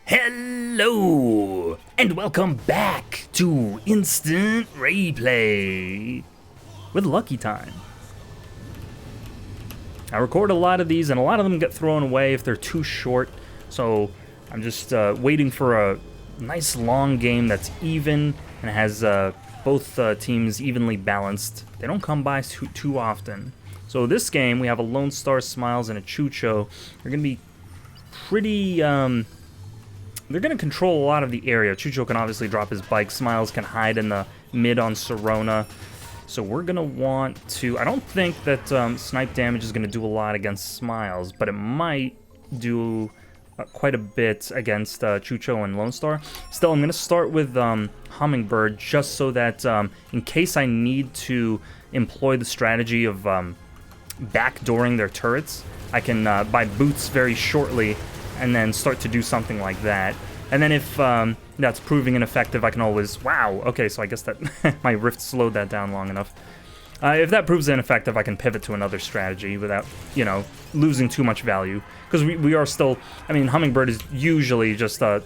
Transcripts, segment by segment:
Hello, and welcome back to Instant Raeplay with Lucky Time. I record a lot of these, and a lot of them get thrown away if they're too short, so I'm just waiting for a nice long game that's even and has both teams evenly balanced. They don't come by too often. So this game, we have a Lone Star Smiles and a Chucho. They're going to be pretty... They're going to control a lot of the area. Chucho can obviously drop his bike. Smiles can hide in the mid on Sirona. So we're going to want to... I don't think that snipe damage is going to do a lot against Smiles, but it might do quite a bit against Chucho and Lone Star. Still, I'm going to start with Hummingbird just so that in case I need to employ the strategy of backdooring their turrets, I can buy boots very shortly and then start to do something like that. And then if that's proving ineffective, I can always... Wow, okay, so I guess that my Rift slowed that down long enough. If that proves ineffective, I can pivot to another strategy without, you know, losing too much value. Because we are still... I mean, Hummingbird is usually just like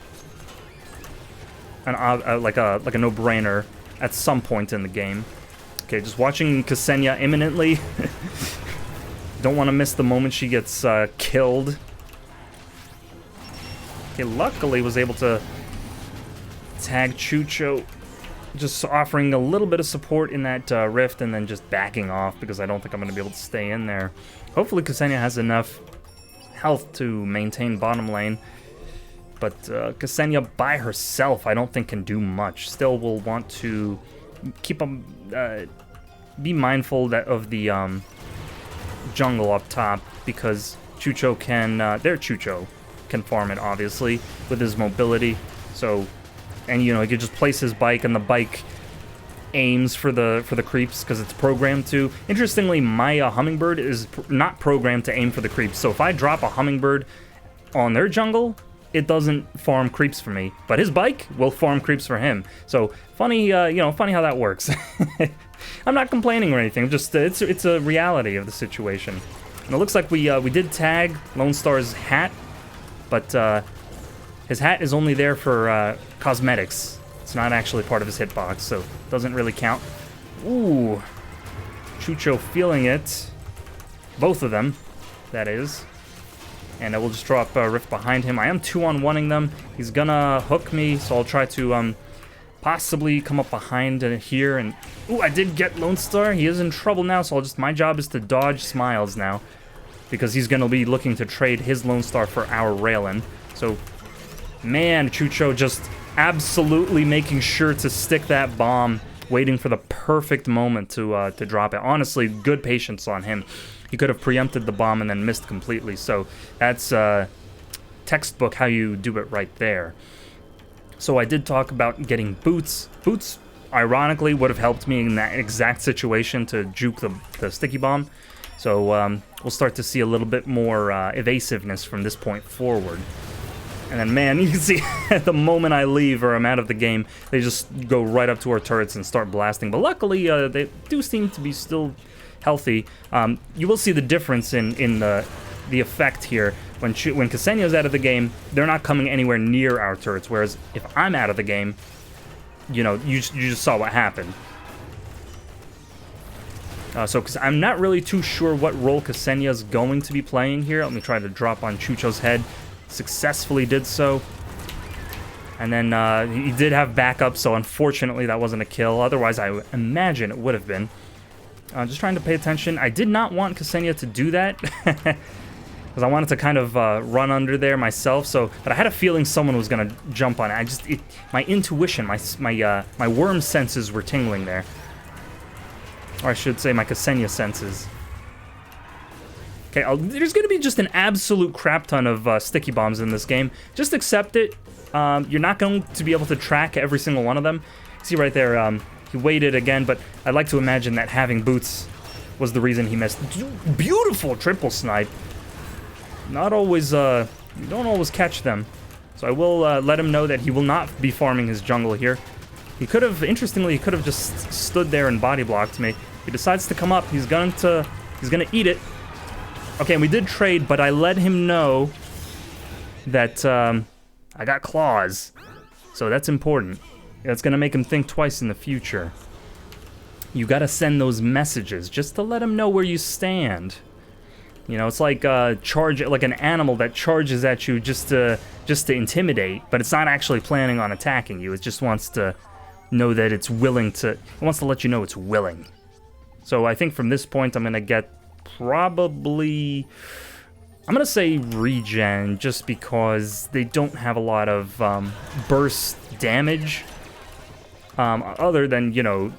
a no-brainer at some point in the game. Okay, just watching Ksenia imminently. Don't want to miss the moment she gets killed. Okay, luckily was able to tag Chucho, just offering a little bit of support in that rift and then just backing off because I don't think I'm going to be able to stay in there. Hopefully Ksenia has enough health to maintain bottom lane, but Ksenia by herself I don't think can do much. Still will want to keep be mindful of the jungle up top because Chucho can, their Chucho can farm it obviously with his mobility. So, and you know, he could just place his bike and the bike aims for the creeps because it's programmed to. Interestingly, my Hummingbird is not programmed to aim for the creeps. So if I drop a Hummingbird on their jungle, it doesn't farm creeps for me, but his bike will farm creeps for him. So funny, you know, funny how that works. I'm not complaining or anything. Just it's a reality of the situation. And it looks like we did tag Lone Star's hat. But his hat is only there for cosmetics. It's not actually part of his hitbox, so it doesn't really count. Ooh. Chucho feeling it. Both of them, that is. And I will just drop Rift behind him. I am 2-on-1ing them. He's gonna hook me, so I'll try to possibly come up behind here. And ooh, I did get Lone Star. He is in trouble now, so my job is to dodge Smiles now, because he's going to be looking to trade his Lone Star for our Raelin. So, man, Chucho just absolutely making sure to stick that bomb, waiting for the perfect moment to drop it. Honestly, good patience on him. He could have preempted the bomb and then missed completely. So that's textbook how you do it right there. So I did talk about getting boots. Boots, ironically, would have helped me in that exact situation to juke the sticky bomb. So we'll start to see a little bit more evasiveness from this point forward. And then, man, you can see at the moment I leave or I'm out of the game, they just go right up to our turrets and start blasting. But luckily, they do seem to be still healthy. You will see the difference in the effect here. When Ksenia's out of the game, they're not coming anywhere near our turrets. Whereas if I'm out of the game, you know, you just saw what happened. So, because I'm not really too sure what role Ksenia's going to be playing here. Let me try to drop on Chucho's head. Successfully did so. And then he did have backup, so unfortunately that wasn't a kill. Otherwise, I imagine it would have been. Just trying to pay attention. I did not want Ksenia to do that. Because I wanted to kind of run under there myself. But I had a feeling someone was going to jump on it. My intuition, my worm senses were tingling there. Or I should say my Ksenia senses. Okay, there's going to be just an absolute crap ton of sticky bombs in this game. Just accept it. You're not going to be able to track every single one of them. See right there, he waited again, but I'd like to imagine that having boots was the reason he missed. Beautiful triple snipe. Not always, you don't always catch them. So I will let him know that he will not be farming his jungle here. He could have, interestingly, he could have just stood there and body blocked me. He decides to come up. He's gonna eat it. Okay, and we did trade, but I let him know that I got claws. So that's important. That's going to make him think twice in the future. You got to send those messages just to let him know where you stand. You know, it's like like an animal that charges at you just to intimidate, but it's not actually planning on attacking you. It just wants to know that it's willing to. It wants to let you know it's willing. So I think from this point, I'm gonna get probably. I'm gonna say regen, just because they don't have a lot of burst damage. Other than, you know.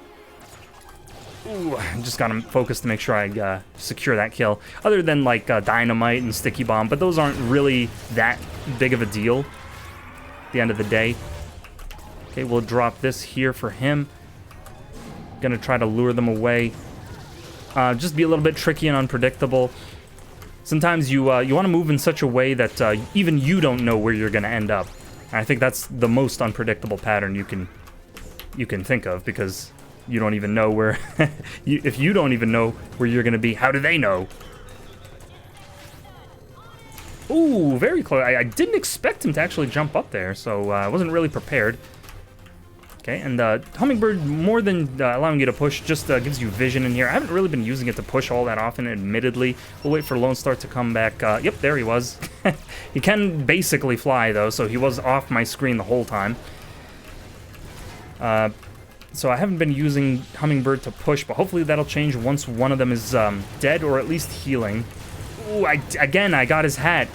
Ooh, I just got him focused to make sure I secure that kill. Other than like dynamite and sticky bomb, but those aren't really that big of a deal at the end of the day. Okay, we'll drop this here for him. Gonna try to lure them away. Just be a little bit tricky and unpredictable. Sometimes you want to move in such a way that even you don't know where you're gonna end up. And I think that's the most unpredictable pattern you can think of, because you don't even know where. If you don't even know where you're gonna be, how do they know? Ooh, very close. I didn't expect him to actually jump up there, so I wasn't really prepared. Okay, and Hummingbird, more than allowing you to push, just gives you vision in here. I haven't really been using it to push all that often, admittedly. We'll wait for Lone Star to come back. Yep, there he was. He can basically fly, though, so he was off my screen the whole time. So I haven't been using Hummingbird to push, but hopefully that'll change once one of them is dead, or at least healing. Ooh, again, I got his hat.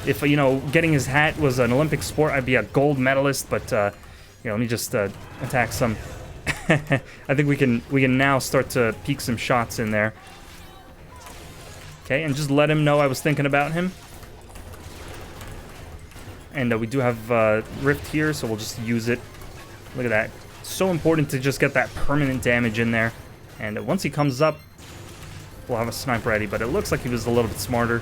If, you know, getting his hat was an Olympic sport, I'd be a gold medalist, but, you know, let me just attack some. I think we can now start to peek some shots in there. Okay, and just let him know I was thinking about him. And we do have Rift here, so we'll just use it. Look at that. So important to just get that permanent damage in there. And once he comes up, we'll have a snipe ready. But it looks like he was a little bit smarter.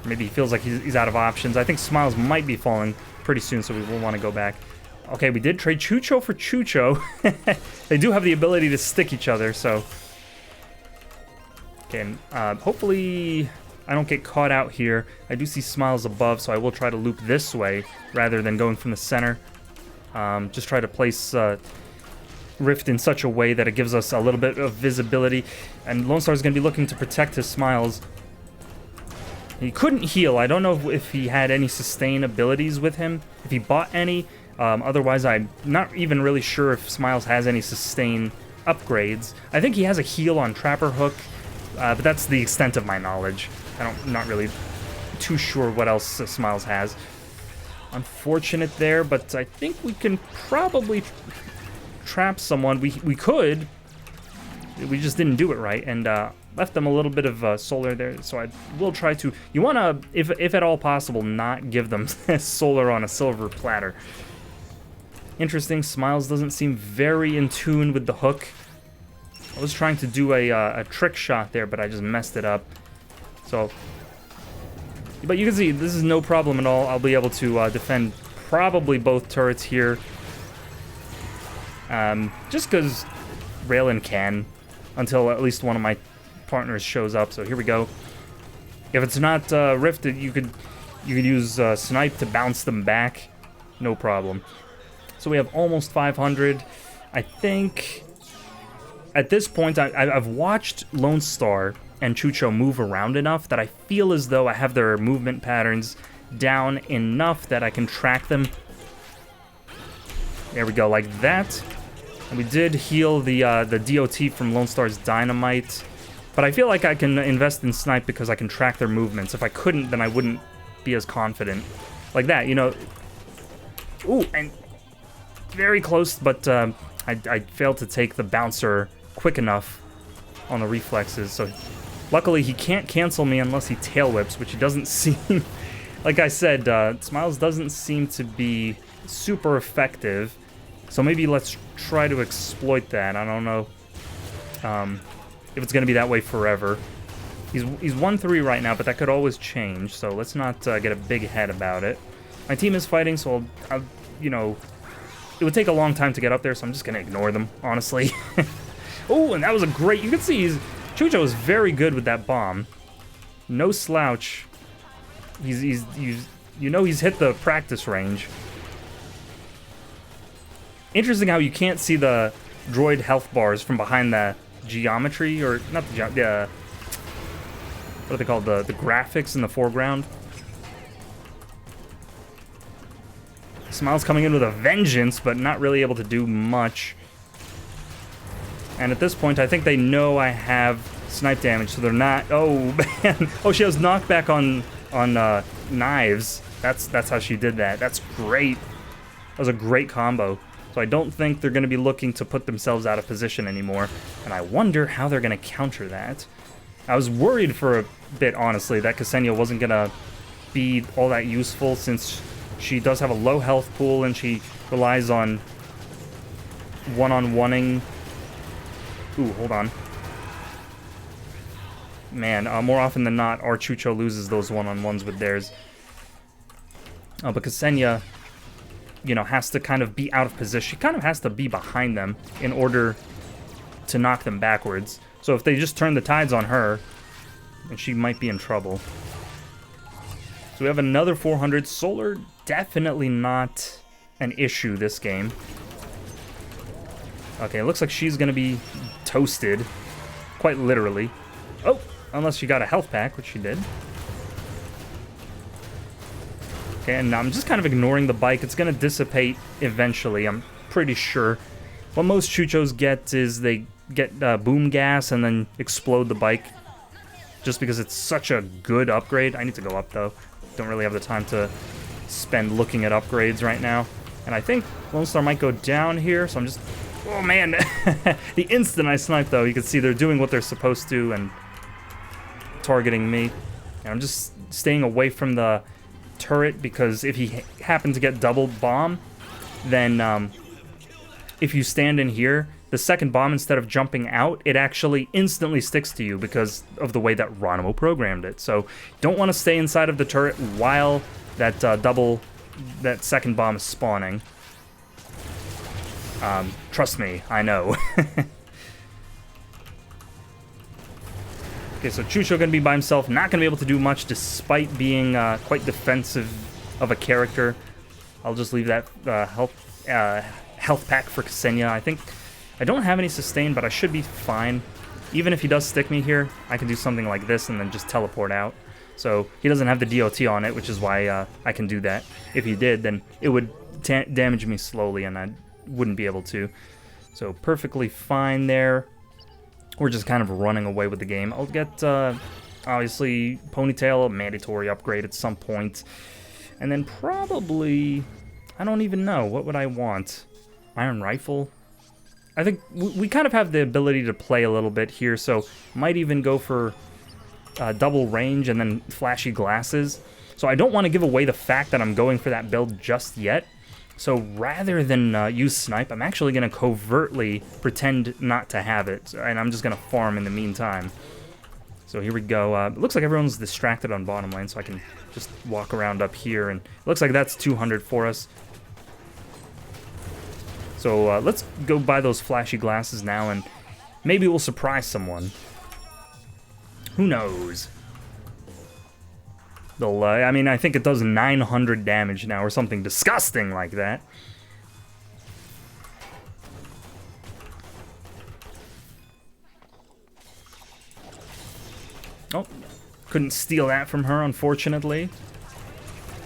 Maybe he feels like he's out of options. I think Smiles might be falling pretty soon, so we will want to go back. Okay, we did trade Chucho for Chucho. They do have the ability to stick each other, so... Okay, and hopefully I don't get caught out here. I do see Smiles above, so I will try to loop this way rather than going from the center. Just try to place Rift in such a way that it gives us a little bit of visibility. And Lone Star is going to be looking to protect his Smiles. He couldn't heal. I don't know if he had any sustain abilities with him, if he bought any. Otherwise, I'm not even really sure if Smiles has any sustain upgrades. I think he has a heal on Trapper Hook, but that's the extent of my knowledge. I'm not really too sure what else Smiles has. Unfortunate there, but I think we can probably trap someone. We could. We just didn't do it right, and left them a little bit of solar there, so I will try to... You want to, if at all possible, not give them solar on a silver platter. Interesting, Smiles doesn't seem very in tune with the hook. I was trying to do a trick shot there, but I just messed it up. So... But you can see, this is no problem at all. I'll be able to defend probably both turrets here. Just because Raylan can, until at least one of my partners shows up. So here we go. If it's not rifted, you could use Snipe to bounce them back. No problem. So we have almost 500. I think at this point, I've watched Lone Star and Chucho move around enough that I feel as though I have their movement patterns down enough that I can track them. There we go, like that. And we did heal the DOT from Lone Star's dynamite, but I feel like I can invest in Snipe because I can track their movements. If I couldn't, then I wouldn't be as confident. Like that, you know. Ooh, and very close, but I failed to take the bouncer quick enough on the reflexes, so luckily he can't cancel me unless he tail whips, which he doesn't seem... Like I said, Smiles doesn't seem to be super effective, so maybe let's try to exploit that. I don't know if it's going to be that way forever. He's 1-3 right now, but that could always change, so let's not get a big head about it. My team is fighting, so I'll, you know, it would take a long time to get up there, so I'm just going to ignore them, honestly. Oh, and that was a great... You can see Chucho is very good with that bomb. No slouch. He's you know he's hit the practice range. Interesting how you can't see the droid health bars from behind the geometry, or not the what are they called? The graphics in the foreground. Smile's coming in with a vengeance, but not really able to do much. And at this point, I think they know I have snipe damage, so they're not. Oh man! Oh, she has knockback on knives. That's how she did that. That's great. That was a great combo. So I don't think they're going to be looking to put themselves out of position anymore, and I wonder how they're going to counter that. I was worried for a bit, honestly, that Ksenia wasn't going to be all that useful, since she does have a low health pool and she relies on one-on-oneing. Ooh, hold on. Man, more often than not, our Chucho loses those one-on-ones with theirs. But Ksenia, you know, has to kind of be out of position. She kind of has to be behind them in order to knock them backwards. So if they just turn the tides on her, then she might be in trouble. So we have another 400. Solar, definitely not an issue this game. Okay, it looks like she's going to be toasted, quite literally. Oh, unless she got a health pack, which she did. Okay, and I'm just kind of ignoring the bike. It's going to dissipate eventually, I'm pretty sure. What most Chuchos get is they get boom gas and then explode the bike, just because it's such a good upgrade. I need to go up, though. Don't really have the time to spend looking at upgrades right now. And I think Lone Star might go down here, so I'm just... Oh, man! The instant I snipe, though, you can see they're doing what they're supposed to and targeting me. And I'm just staying away from the turret, because if he happened to get double bomb, then if you stand in here, the second bomb, instead of jumping out, it actually instantly sticks to you because of the way that Ronimo programmed it. So don't want to stay inside of the turret while that that second bomb is spawning. Trust me, I know. Okay, so Chucho gonna be by himself, not gonna be able to do much despite being quite defensive of a character. I'll just leave that health pack for Ksenia. I think I don't have any sustain, but I should be fine. Even if he does stick me here, I can do something like this and then just teleport out. So he doesn't have the DOT on it, which is why I can do that. If he did, then it would damage me slowly and I wouldn't be able to. So perfectly fine there. We're just kind of running away with the game. I'll get, obviously, Ponytail, a mandatory upgrade at some point. And then probably, I don't even know, what would I want? Iron Rifle? I think we kind of have the ability to play a little bit here, so might even go for double range and then flashy glasses. So I don't want to give away the fact that I'm going for that build just yet. So rather than use snipe, I'm actually going to covertly pretend not to have it, and I'm just going to farm in the meantime. So here we go. It looks like everyone's distracted on bottom lane, so I can just walk around up here, and it looks like that's 200 for us. So let's go buy those flashy glasses now, and maybe we'll surprise someone. Who knows? I mean, I think it does 900 damage now, or something disgusting like that. Oh, couldn't steal that from her, unfortunately.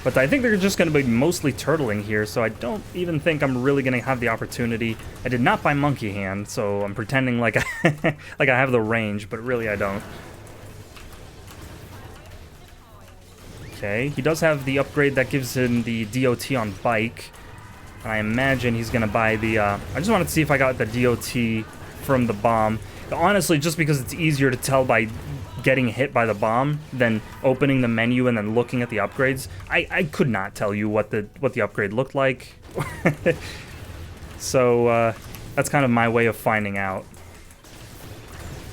But I think they're just going to be mostly turtling here, so I don't even think I'm really going to have the opportunity. I did not buy Monkey Hand, so I'm pretending like I, like I have the range, but really I don't. Okay, he does have the upgrade that gives him the DOT on bike. And I imagine he's going to buy the... I just wanted to see if I got the DOT from the bomb. Honestly, just because it's easier to tell by getting hit by the bomb than opening the menu and then looking at the upgrades. I could not tell you what the upgrade looked like. So that's kind of my way of finding out.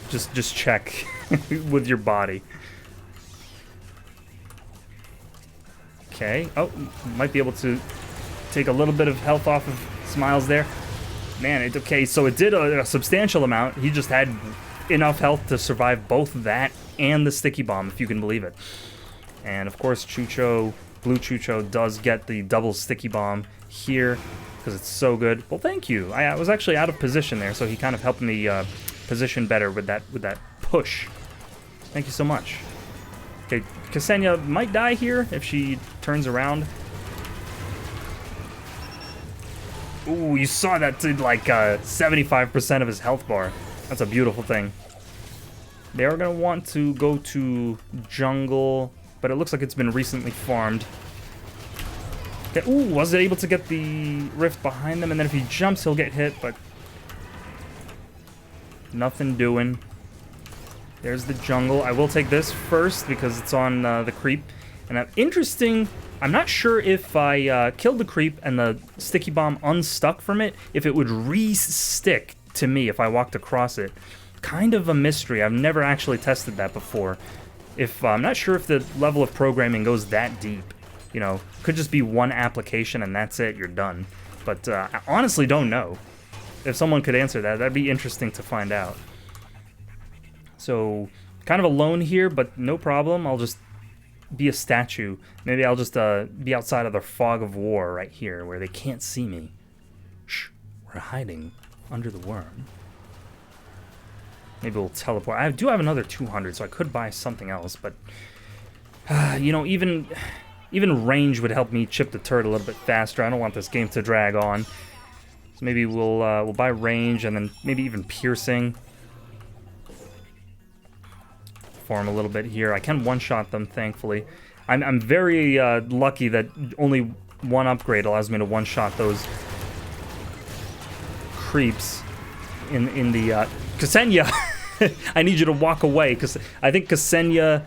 Just check with your body. Okay. Oh, might be able to take a little bit of health off of Smiles there. Man, okay, so it did a substantial amount. He just had enough health to survive both that and the sticky bomb, if you can believe it. And of course, Chucho Blue Chucho does get the double sticky bomb here because it's so good. Well, thank you. I was actually out of position there, so he kind of helped me position better with that push. Thank you so much. Okay, Ksenia might die here if she turns around. Ooh, you saw that did like 75% of his health bar. That's a beautiful thing. They are going to want to go to jungle, but it looks like it's been recently farmed. Okay, ooh, was it able to get the rift behind them? And then if he jumps, he'll get hit, but nothing doing. There's the jungle. I will take this first because it's on the creep. And interesting... I'm not sure if I killed the creep and the sticky bomb unstuck from it, if it would re-stick to me if I walked across it. Kind of a mystery. I've never actually tested that before. I'm not sure if the level of programming goes that deep. You know, could just be one application and that's it, you're done. But I honestly don't know. If someone could answer that, that'd be interesting to find out. So, kind of alone here, but no problem. I'll just be a statue. Maybe I'll just be outside of the fog of war right here where they can't see me. Shh, we're hiding under the worm. Maybe we'll teleport. I do have another 200, so I could buy something else, but you know, even range would help me chip the turret a little bit faster. I don't want this game to drag on. So maybe we'll buy range and then maybe even piercing. Farm a little bit here. I can one-shot them, thankfully. I'm very lucky that only one upgrade allows me to one-shot those creeps in the... Ksenia! I need you to walk away, because I think Ksenia...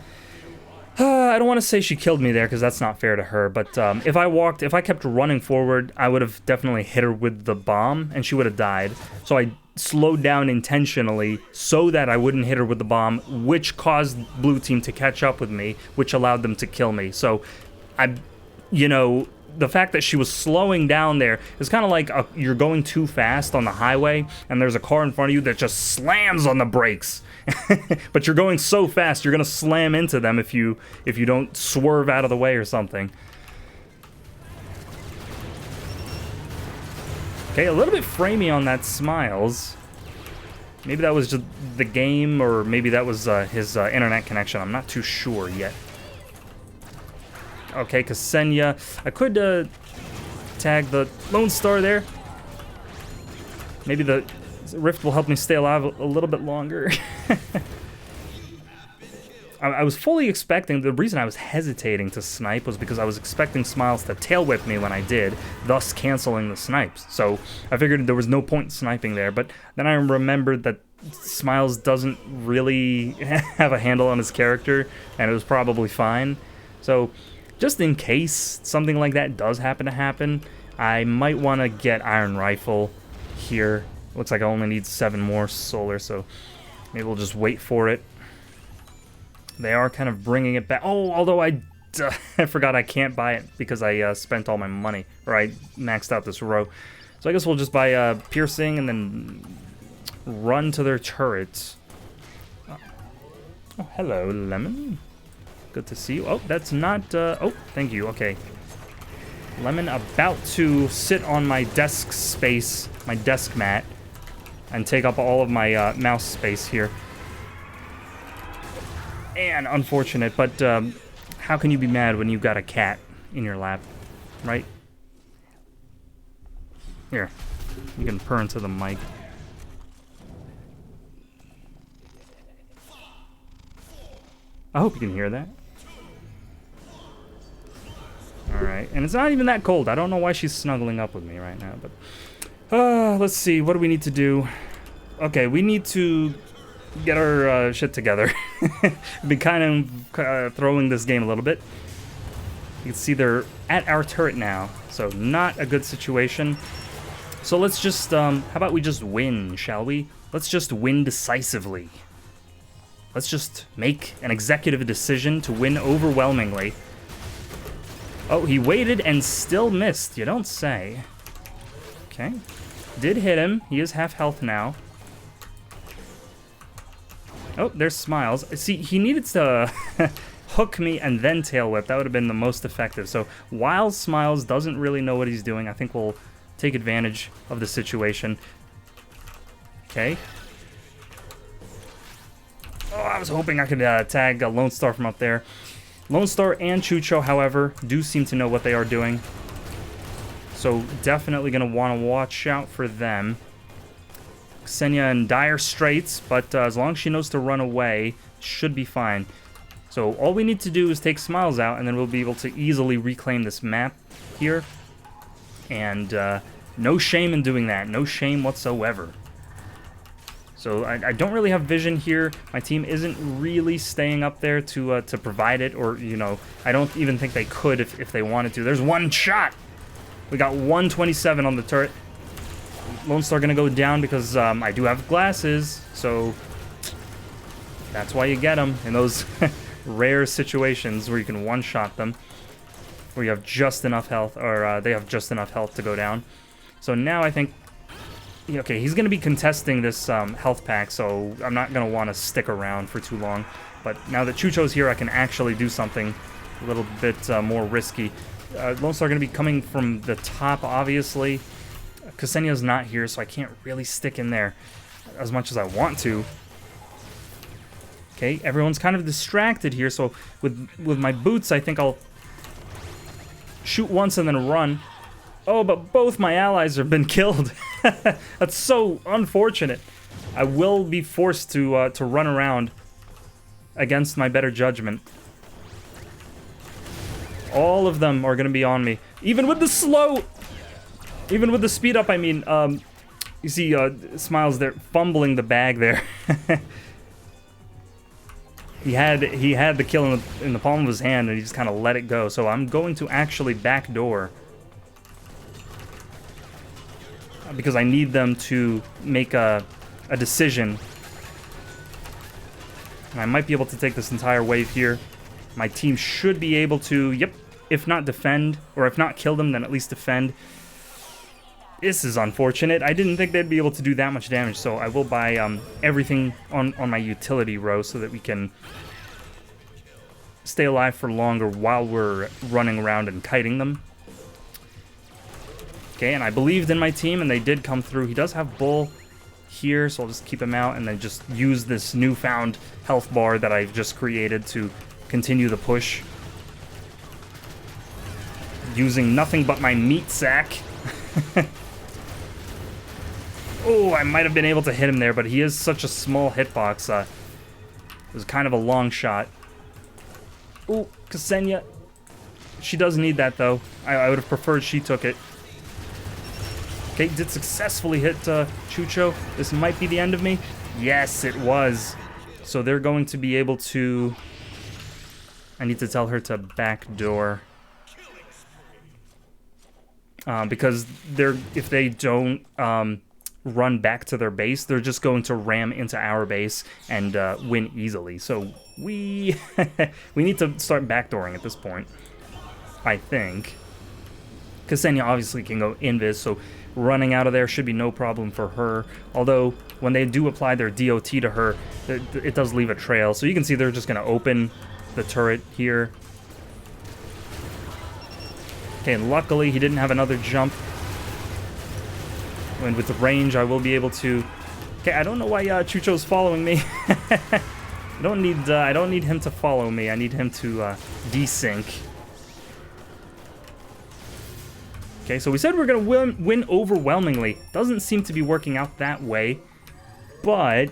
I don't want to say she killed me there, because that's not fair to her, but if I kept running forward, I would have definitely hit her with the bomb, and she would have died. So I slowed down intentionally so that I wouldn't hit her with the bomb, which caused blue team to catch up with me, which allowed them to kill me. So, you know, the fact that she was slowing down there is kind of like you're going too fast on the highway, and there's a car in front of you that just slams on the brakes. But you're going so fast, you're gonna slam into them if you don't swerve out of the way or something. Okay, a little bit framey on that Smiles. Maybe that was just the game, or maybe that was his internet connection. I'm not too sure yet. Okay, Ksenia. I could tag the Lone Star there. Maybe the Rift will help me stay alive a little bit longer. I was fully expecting, the reason I was hesitating to snipe was because I was expecting Smiles to tail whip me when I did, thus canceling the snipes. So I figured there was no point in sniping there, but then I remembered that Smiles doesn't really have a handle on his character, and it was probably fine. So just in case something like that does happen to happen, I might want to get Iron Rifle here. Looks like I only need 7 more solar, so maybe we'll just wait for it. They are kind of bringing it back. Oh, although I forgot I can't buy it because I spent all my money, or I maxed out this row. So I guess we'll just buy piercing and then run to their turrets. Oh, hello, Lemon. Good to see you. Oh, that's not... oh, thank you. Okay. Lemon about to sit on my desk space, my desk mat, and take up all of my mouse space here. And unfortunate, but how can you be mad when you've got a cat in your lap, right? Here, you can purr into the mic. I hope you can hear that. Alright, and it's not even that cold. I don't know why she's snuggling up with me right now, but... let's see, what do we need to do? Okay, we need to get our shit together. I've been kind of throwing this game a little bit. You can see they're at our turret now, so not a good situation. So let's just, how about we just win, shall we? Let's just win decisively. Let's just make an executive decision to win overwhelmingly. Oh, he waited and still missed, you don't say. Okay. Did hit him. He is half health now. Oh, there's Smiles. See, he needed to hook me and then tail whip. That would have been the most effective. So while Smiles doesn't really know what he's doing, I think we'll take advantage of the situation. Okay. Oh, I was hoping I could tag Lone Star from up there. Lone Star and Chucho, however, do seem to know what they are doing. So definitely going to want to watch out for them. Ksenia in dire straits, but as long as she knows to run away, should be fine. So all we need to do is take Smiles out, and then we'll be able to easily reclaim this map here. And no shame in doing that. No shame whatsoever. So I don't really have vision here. My team isn't really staying up there to provide it, or, you know, I don't even think they could if they wanted to. There's one shot! We got 127 on the turret. Lone Star gonna go down because I do have glasses, so that's why you get them in those rare situations where you can one-shot them, where you have just enough health, or they have just enough health to go down. So now I think, okay, he's gonna be contesting this health pack, so I'm not gonna want to stick around for too long. But now that Chucho's here, I can actually do something a little bit more risky. Lone Star gonna be coming from the top, obviously. Ksenia's not here, so I can't really stick in there as much as I want to. Okay, everyone's kind of distracted here, so with my boots, I think I'll shoot once and then run. Oh, but both my allies have been killed. That's so unfortunate. I will be forced to run around against my better judgment. All of them are going to be on me. Even with the speed up, I mean, you see Smiles there fumbling the bag there. He had the kill in the palm of his hand, and he just kind of let it go. So I'm going to actually backdoor, because I need them to make a decision. And I might be able to take this entire wave here. My team should be able to, yep, if not defend, or if not kill them, then at least defend. This is unfortunate. I didn't think they'd be able to do that much damage, so I will buy everything on my utility row so that we can stay alive for longer while we're running around and kiting them. Okay, and I believed in my team, and they did come through. He does have Bull here, so I'll just keep him out and then just use this newfound health bar that I've just created to continue the push. Using nothing but my meat sack. Oh, I might have been able to hit him there, but he is such a small hitbox. It was kind of a long shot. Ooh, Ksenia. She does need that, though. I would have preferred she took it. Okay, did successfully hit Chucho. This might be the end of me. Yes, it was. So they're going to be able to... I need to tell her to backdoor. Because if they don't run back to their base, they're just going to ram into our base and win easily. So we need to start backdooring at this point, I think. Ksenia obviously can go invis, so running out of there should be no problem for her. Although, when they do apply their DOT to her, it does leave a trail. So you can see they're just going to open the turret here. Okay, and luckily he didn't have another jump. And with the range, I will be able to... Okay, I don't know why Chucho's following me. I don't need him to follow me. I need him to desync. Okay, so we said we're going to win overwhelmingly. Doesn't seem to be working out that way. But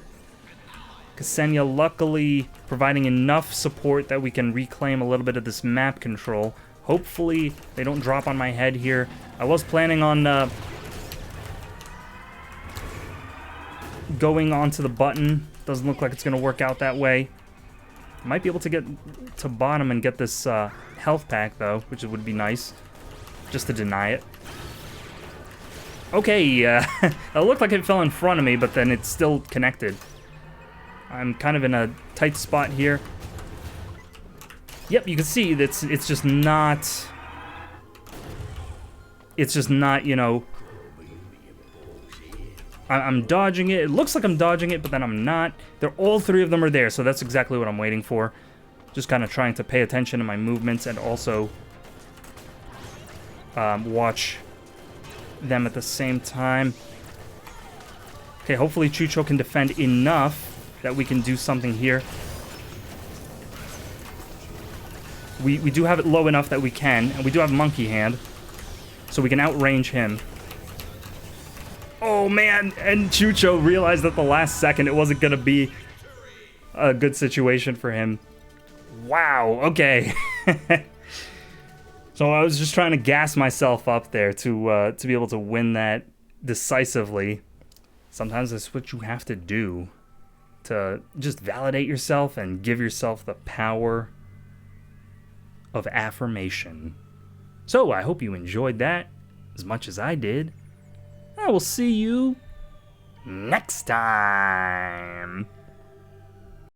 Ksenia luckily providing enough support that we can reclaim a little bit of this map control. Hopefully they don't drop on my head here. I was planning on going onto the button. Doesn't look like it's going to work out that way. Might be able to get to bottom and get this health pack, though, which would be nice. Just to deny it. Okay, it looked like it fell in front of me, but then it's still connected. I'm kind of in a tight spot here. Yep, you can see that it's just not... It's just not, you know... I'm dodging it. It looks like I'm dodging it, but then I'm not. All three of them are there, so that's exactly what I'm waiting for. Just kind of trying to pay attention to my movements and also watch them at the same time. Okay, hopefully Chucho can defend enough that we can do something here. We do have it low enough that we can, and we do have Monkey Hand, so we can outrange him. Oh man, and Chucho realized at the last second it wasn't gonna be a good situation for him. Wow, okay. So I was just trying to gas myself up there to be able to win that decisively. Sometimes that's what you have to do to just validate yourself and give yourself the power of affirmation. So I hope you enjoyed that as much as I did. I will see you next time.